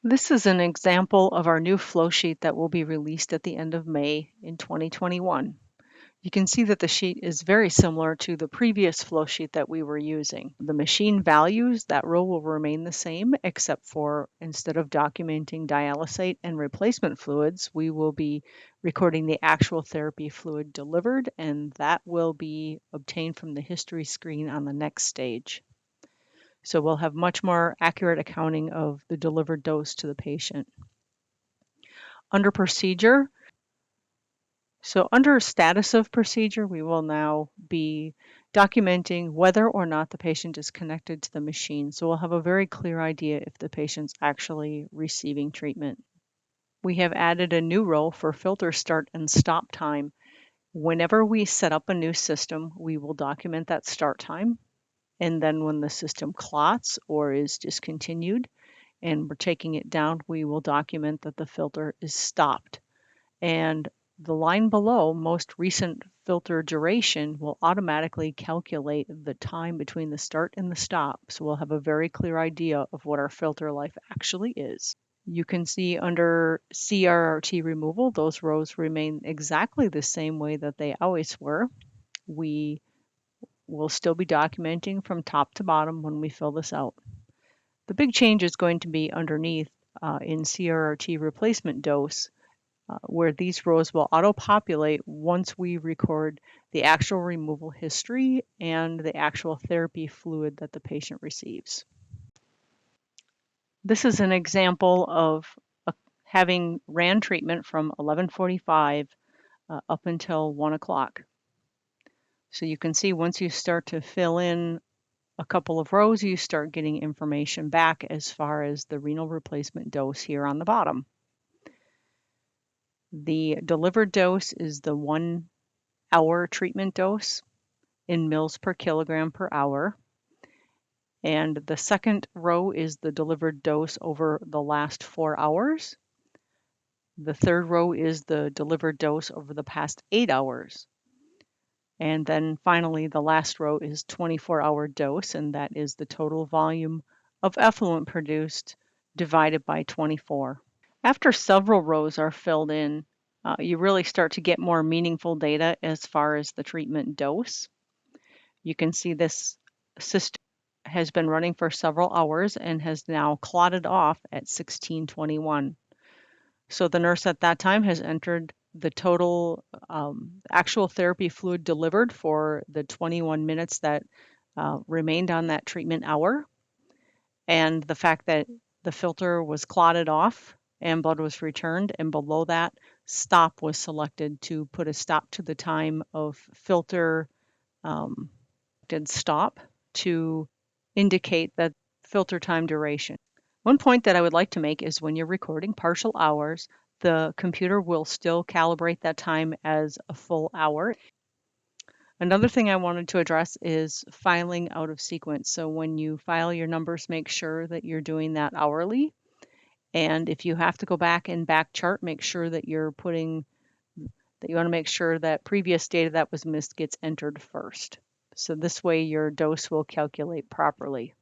This is an example of our new flow sheet that will be released at the end of May in 2021. You can see that the sheet is very similar to the previous flow sheet that we were using. The machine values, that row will remain the same, except for instead of documenting dialysate and replacement fluids, we will be recording the actual therapy fluid delivered, and that will be obtained from the history screen on the next stage. So we'll have much more accurate accounting of the delivered dose to the patient. Under procedure, so under status of procedure, we will now be documenting whether or not the patient is connected to the machine. So we'll have a very clear idea if the patient's actually receiving treatment. We have added a new row for filter start and stop time. Whenever we set up a new system, we will document that start time. And then when the system clots or is discontinued and we're taking it down, we will document that the filter is stopped. And the line below, most recent filter duration, will automatically calculate the time between the start and the stop. So we'll have a very clear idea of what our filter life actually is. You can see under CRRT removal, those rows remain exactly the same way that they always were. We will still be documenting from top to bottom when we fill this out. The big change is going to be underneath in CRRT replacement dose, where these rows will auto-populate once we record the actual removal history and the actual therapy fluid that the patient receives. This is an example of having ran treatment from 11:45 up until 1 o'clock. So you can see once you start to fill in a couple of rows, you start getting information back as far as the renal replacement dose here on the bottom. The delivered dose is the 1 hour treatment dose in mils per kilogram per hour. And the second row is the delivered dose over the last 4 hours. The third row is the delivered dose over the past 8 hours. And then finally, the last row is 24-hour dose, and that is the total volume of effluent produced divided by 24. After several rows are filled in, you really start to get more meaningful data as far as the treatment dose. You can see this system has been running for several hours and has now clotted off at 16:21. So the nurse at that time has entered the total actual therapy fluid delivered for the 21 minutes that remained on that treatment hour, and the fact that the filter was clotted off and blood was returned, and below that, stop was selected to put a stop to the time of filter did stop to indicate that filter time duration. One point that I would like to make is when you're recording partial hours, the computer will still calibrate that time as a full hour. Another thing I wanted to address is filing out of sequence. So when you file your numbers, make sure that you're doing that hourly. And if you have to go back and back chart, make sure that you're putting, that you want to make sure that previous data that was missed gets entered first. So this way your dose will calculate properly.